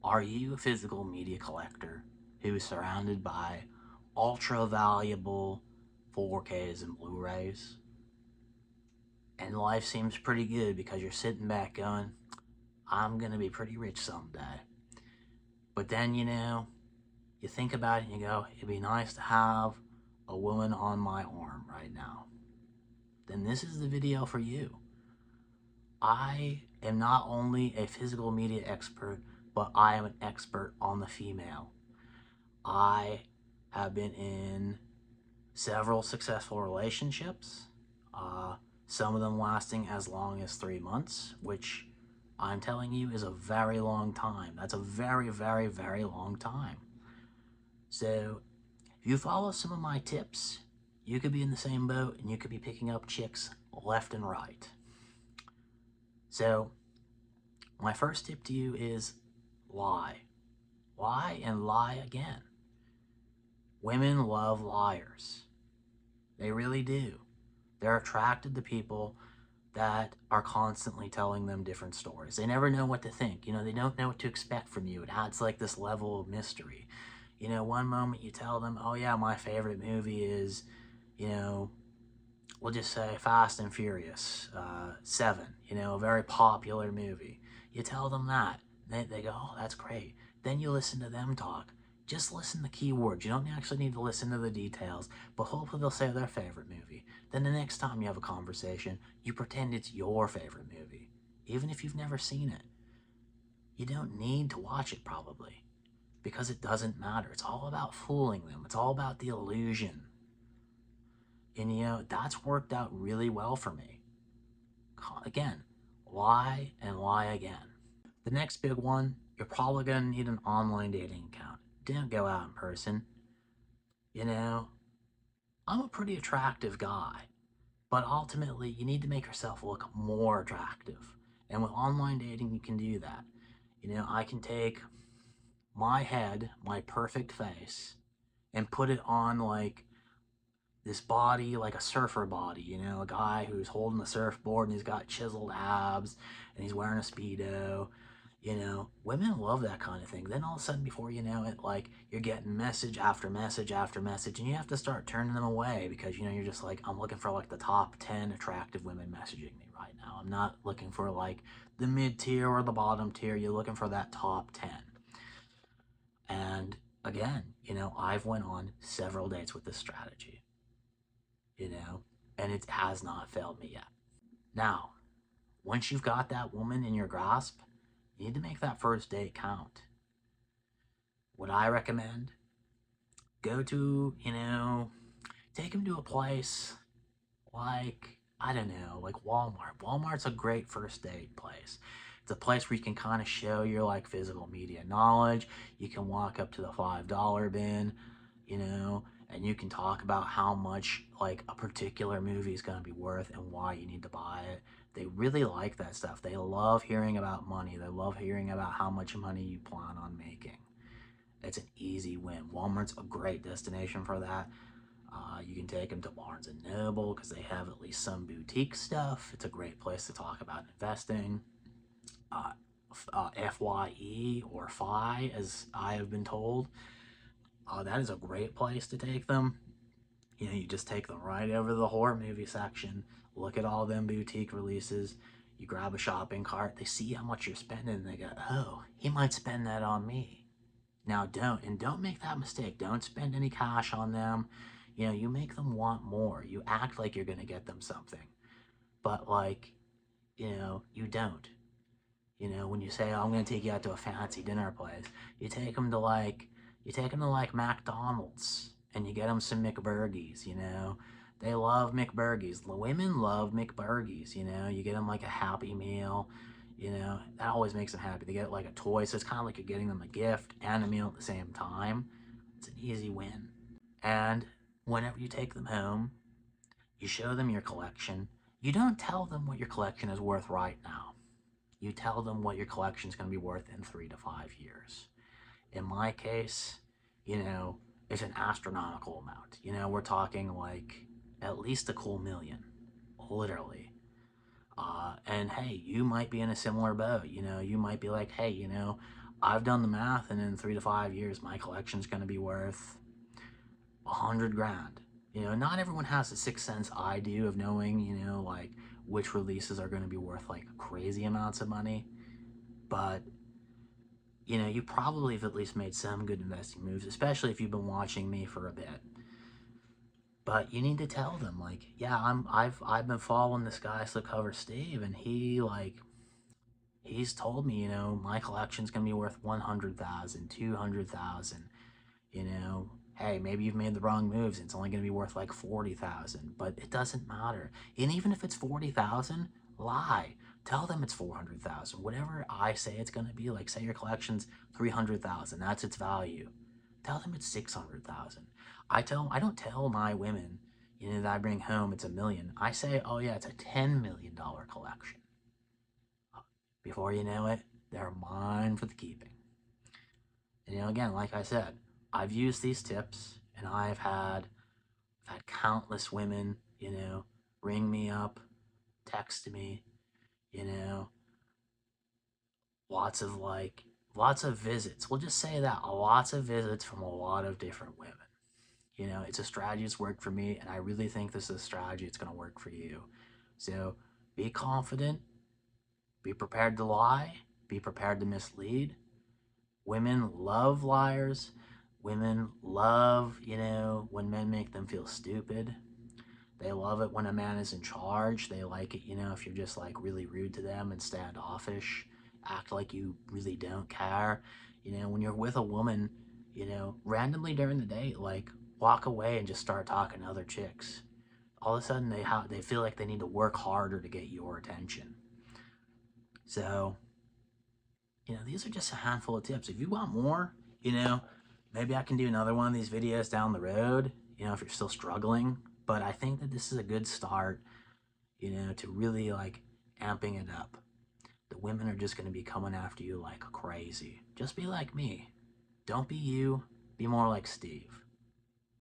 Are you a physical media collector who is surrounded by ultra valuable 4Ks and Blu-rays? And life seems pretty good because you're sitting back going, I'm gonna be pretty rich someday. But then, you think about it and you go, it'd be nice to have a woman on my arm right now. Then this is the video for you. I am not only a physical media expert, but I am an expert on the female. I have been in several successful relationships, some of them lasting as long as 3 months, which I'm telling you is a very long time. That's a very, very, very long time. So if you follow some of my tips, you could be in the same boat and you could be picking up chicks left and right. So my first tip to you is lie. Lie and lie again. Women love liars. They really do. They're attracted to people that are constantly telling them different stories. They never know what to think. They don't know what to expect from you. It adds like this level of mystery. One moment you tell them, oh yeah, my favorite movie is, we'll just say Fast and Furious 7, a very popular movie. You tell them that. They go, oh, that's great. Then you listen to them talk. Just listen to keywords. You don't actually need to listen to the details, but hopefully they'll say their favorite movie. Then the next time you have a conversation, you pretend it's your favorite movie, even if you've never seen it. You don't need to watch it probably, because it doesn't matter. It's all about fooling them. It's all about the illusion. And that's worked out really well for me. Again, lie and lie again. The next big one, you're probably going to need an online dating account. Don't go out in person. I'm a pretty attractive guy, but ultimately you need to make yourself look more attractive. And with online dating, you can do that. I can take my head, my perfect face, and put it on like this body, like a surfer body, a guy who's holding a surfboard and he's got chiseled abs and he's wearing a Speedo. Women love that kind of thing. Then all of a sudden, before you know it, like, you're getting message after message after message, and you have to start turning them away because, you're just like, I'm looking for, like, the top 10 attractive women messaging me right now. I'm not looking for, like, the mid-tier or the bottom tier. You're looking for that top 10. And, again, I've went on several dates with this strategy, and it has not failed me yet. Now, once you've got that woman in your grasp, you need to make that first date count. What I recommend, go to, take them to a place like, I don't know, like Walmart. Walmart's a great first date place. It's a place where you can kind of show your like physical media knowledge. You can walk up to the $5 bin, and you can talk about how much like a particular movie is going to be worth and why you need to buy it. They really like that stuff. They love hearing about money. They love hearing about how much money you plan on making. It's an easy win. Walmart's a great destination for that. You can take them to Barnes & Noble because they have at least some boutique stuff. It's a great place to talk about investing. FYE or FI, as I have been told. That is a great place to take them. You just take them right over to the horror movie section, look at all them boutique releases, you grab a shopping cart, they see how much you're spending, and they go, oh, he might spend that on me. Now don't make that mistake. Don't spend any cash on them. You make them want more. You act like you're going to get them something. But you don't. When you say, oh, I'm going to take you out to a fancy dinner place, you take them to McDonald's and you get them some McBurgies, They love McBurgies. Women love McBurgies, You get them like a Happy Meal, That always makes them happy. They get like a toy, so it's kind of like you're getting them a gift and a meal at the same time. It's an easy win. And whenever you take them home, you show them your collection. You don't tell them what your collection is worth right now. You tell them what your collection is going to be worth in 3 to 5 years. In my case, it's an astronomical amount. We're talking like at least a cool million, literally. And hey, you might be in a similar boat. You might be like, hey, I've done the math, and in 3 to 5 years, my collection's going to be worth 100 grand. You know, not everyone has the sixth sense I do of knowing, you know, like which releases are going to be worth like crazy amounts of money. But, you know, you probably have at least made some good investing moves, especially if you've been watching me for a bit. But you need to tell them, like, yeah, I've been following this guy, Slipcover Steve, and he's told me, you know, my collection's gonna be worth 100,000, 200,000. You know, hey, maybe you've made the wrong moves. It's only gonna be worth like 40,000, but it doesn't matter. And even if it's 40,000, lie. Tell them it's 400,000. Whatever I say it's gonna be, like say your collection's 300,000, that's its value. Tell them it's 600,000. I don't tell my women, you know, that I bring home it's $1 million. I say, oh yeah, it's a $10 million collection. Before you know it, they're mine for the keeping. And you know, again, like I said, I've used these tips, and I've had countless women, you know, ring me up, text me, you know, lots of visits. We'll just say that, lots of visits from a lot of different women. You know, it's a strategy that's worked for me, and I really think this is a strategy that's going to work for you. So be confident, be prepared to lie, be prepared to mislead. Women love liars. Women love, you know, when men make them feel stupid. They love it when a man is in charge. They like it, you know, if you're just like really rude to them and standoffish, act like you really don't care. You know, when you're with a woman, you know, randomly during the day, like walk away and just start talking to other chicks. All of a sudden they feel like they need to work harder to get your attention. So, you know, these are just a handful of tips. If you want more, you know, maybe I can do another one of these videos down the road, you know, if you're still struggling. But I think that this is a good start, you know, to really like amping it up. The women are just going to be coming after you like crazy. Just be like me. Don't be you. Be more like Steve.